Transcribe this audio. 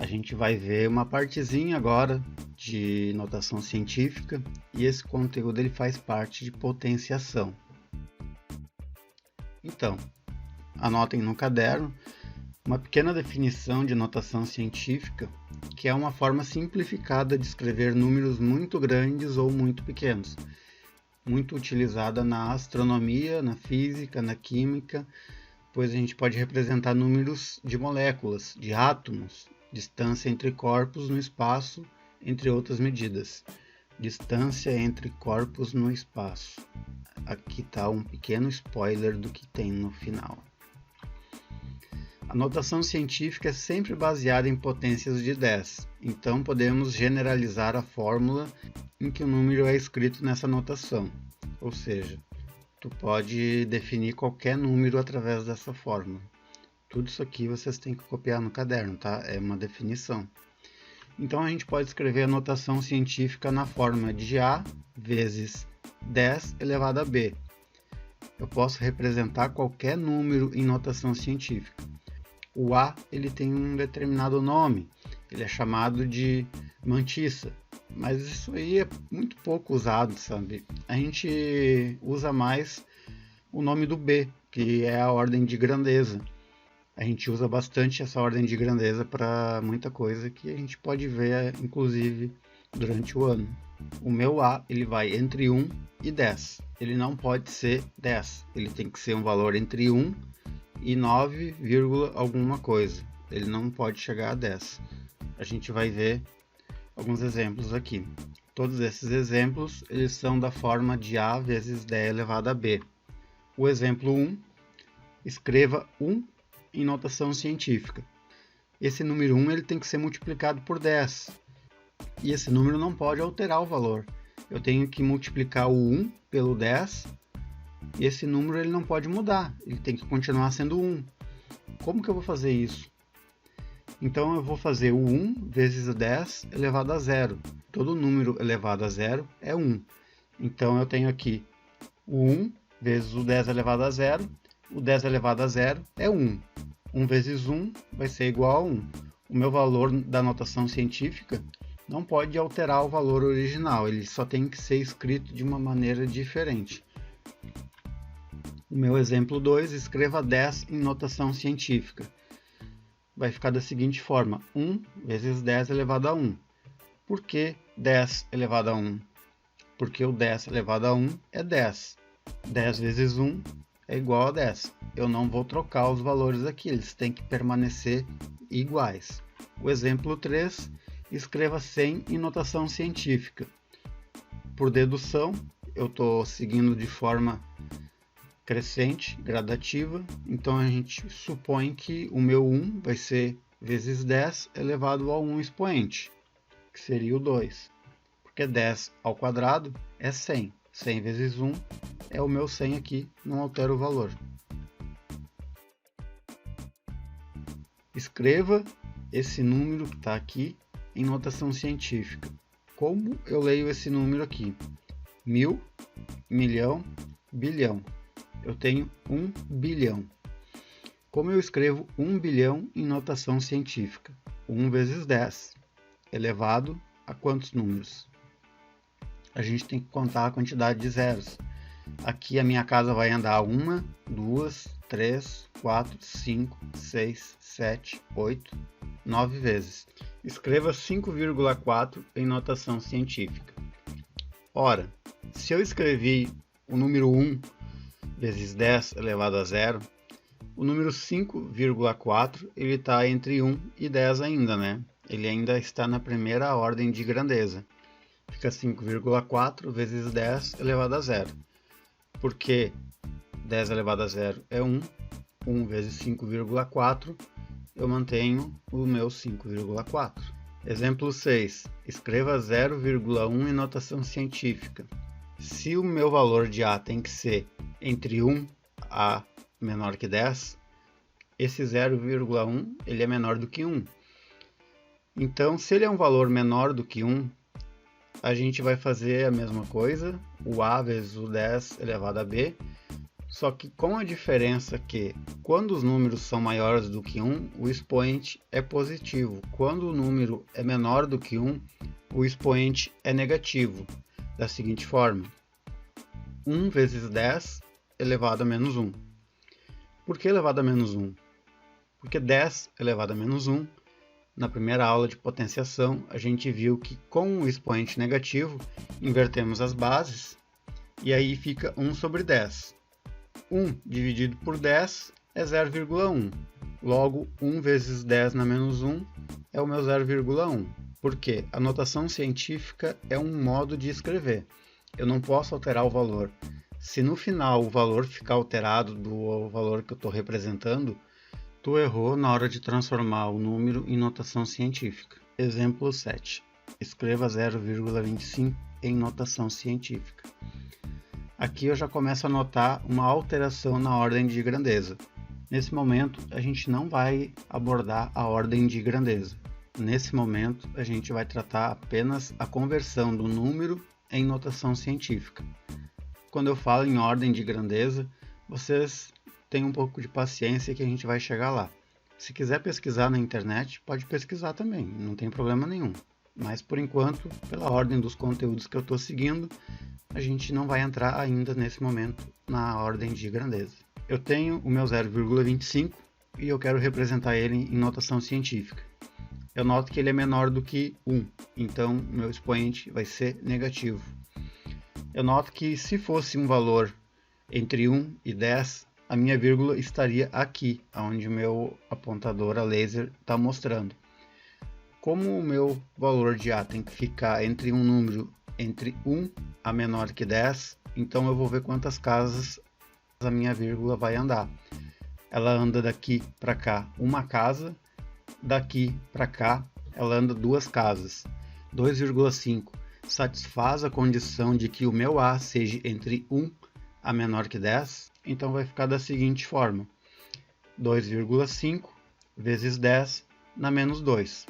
A gente vai ver uma partezinha agora de notação científica e esse conteúdo ele faz parte de potenciação. Então, anotem no caderno uma pequena definição de notação científica, que é uma forma simplificada de escrever números muito grandes ou muito pequenos, muito utilizada na astronomia, na física, na química, pois a gente pode representar números de moléculas, de átomos, distância entre corpos no espaço, entre outras medidas. Distância entre corpos no espaço. Aqui está um pequeno spoiler do que tem no final. A notação científica é sempre baseada em potências de 10, então podemos generalizar a fórmula em que o número é escrito nessa notação, ou seja, tu pode definir qualquer número através dessa fórmula. Tudo isso aqui vocês têm que copiar no caderno, tá? É uma definição. Então a gente pode escrever a notação científica na forma de A vezes 10 elevado a B. Eu posso representar qualquer número em notação científica. O A ele tem um determinado nome, ele é chamado de mantissa, mas isso aí é muito pouco usado, sabe? A gente usa mais o nome do B, que é a ordem de grandeza. A gente usa bastante essa ordem de grandeza para muita coisa que a gente pode ver, inclusive, durante o ano. O meu A ele vai entre 1 e 10. Ele não pode ser 10. Ele tem que ser um valor entre 1 e 9, alguma coisa. Ele não pode chegar a 10. A gente vai ver alguns exemplos aqui. Todos esses exemplos eles são da forma de A vezes 10 elevado a B. O exemplo 1, escreva 1 em notação científica. Esse número 1 ele tem que ser multiplicado por 10. E esse número não pode alterar o valor. Eu tenho que multiplicar o 1 pelo 10 e esse número ele não pode mudar. Ele tem que continuar sendo 1. Como que eu vou fazer isso? Então eu vou fazer o 1 vezes o 10 elevado a 0. Todo número elevado a 0 é 1. Então eu tenho aqui o 1 vezes o 10 elevado a 0. O 10 elevado a 0 é 1. 1 vezes 1 vai ser igual a 1. O meu valor da notação científica não pode alterar o valor original, ele só tem que ser escrito de uma maneira diferente. O meu exemplo 2, escreva 10 em notação científica. Vai ficar da seguinte forma, 1 vezes 10 elevado a 1. Por que 10 elevado a 1? Porque o 10 elevado a 1 é 10. 10 vezes 1 é igual a 10. Eu não vou trocar os valores aqui, eles têm que permanecer iguais. O exemplo 3, escreva 100 em notação científica. Por dedução, eu estou seguindo de forma crescente, gradativa, então a gente supõe que o meu 1 vai ser vezes 10 elevado a 1 expoente, que seria o 2. Porque 10 ao quadrado é 100. 100 vezes 1 é o meu 100 aqui, não altera o valor. Escreva esse número que está aqui em notação científica. Como eu leio esse número aqui? 1000, milhão, bilhão. Eu tenho 1 bilhão. Como eu escrevo 1 bilhão em notação científica? 1 vezes 10 elevado a quantos números? A gente tem que contar a quantidade de zeros. Aqui a minha casa vai andar 1, 2, 3, 4, 5, 6, 7, 8, 9 vezes. Escreva 5,4 em notação científica. Ora, se eu escrevi o número 1 vezes 10 elevado a 0, o número 5,4 ele está entre 1 e 10 ainda, né? Ele ainda está na primeira ordem de grandeza. Fica 5,4 vezes 10 elevado a 0. Porque 10 elevado a 0 é 1. 1 vezes 5,4, eu mantenho o meu 5,4. Exemplo 6. Escreva 0,1 em notação científica. Se o meu valor de A tem que ser entre 1 a menor que 10, esse 0,1 ele é menor do que 1. Então, se ele é um valor menor do que 1, a gente vai fazer a mesma coisa, o A vezes o 10 elevado a B, Só que com a diferença que, quando os números são maiores do que 1, o expoente é positivo. Quando o número é menor do que 1, o expoente é negativo. Da seguinte forma: 1 vezes 10 elevado a menos 1. Por que elevado a menos 1? Porque 10 elevado a menos 1, na primeira aula de potenciação, a gente viu que com o expoente negativo, invertemos as bases, e aí fica 1 sobre 10. 1 dividido por 10 é 0,1. Logo, 1 vezes 10 na menos 1 é o meu 0,1. Porque a notação científica é um modo de escrever. Eu não posso alterar o valor. Se no final o valor ficar alterado do valor que eu estou representando, tu errou na hora de transformar o número em notação científica. Exemplo 7. Escreva 0,25 em notação científica. Aqui eu já começo a notar uma alteração na ordem de grandeza. Nesse momento, a gente não vai abordar a ordem de grandeza. Nesse momento, a gente vai tratar apenas a conversão do número em notação científica. Quando eu falo em ordem de grandeza, vocês têm um pouco de paciência que a gente vai chegar lá. Se quiser pesquisar na internet, pode pesquisar também, não tem problema nenhum. Mas por enquanto, pela ordem dos conteúdos que eu estou seguindo, a gente não vai entrar ainda nesse momento na ordem de grandeza. Eu tenho o meu 0,25 e eu quero representar ele em notação científica. Eu noto que ele é menor do que 1, então meu expoente vai ser negativo. Eu noto que se fosse um valor entre 1 e 10, a minha vírgula estaria aqui, onde o meu apontador a laser está mostrando. Como o meu valor de A tem que ficar entre um número entre 1 a menor que 10, então eu vou ver quantas casas a minha vírgula vai andar. Ela anda daqui para cá uma casa, daqui para cá ela anda duas casas. 2,5 satisfaz a condição de que o meu A seja entre 1 a menor que 10, então vai ficar da seguinte forma: 2,5 vezes 10 na menos 2.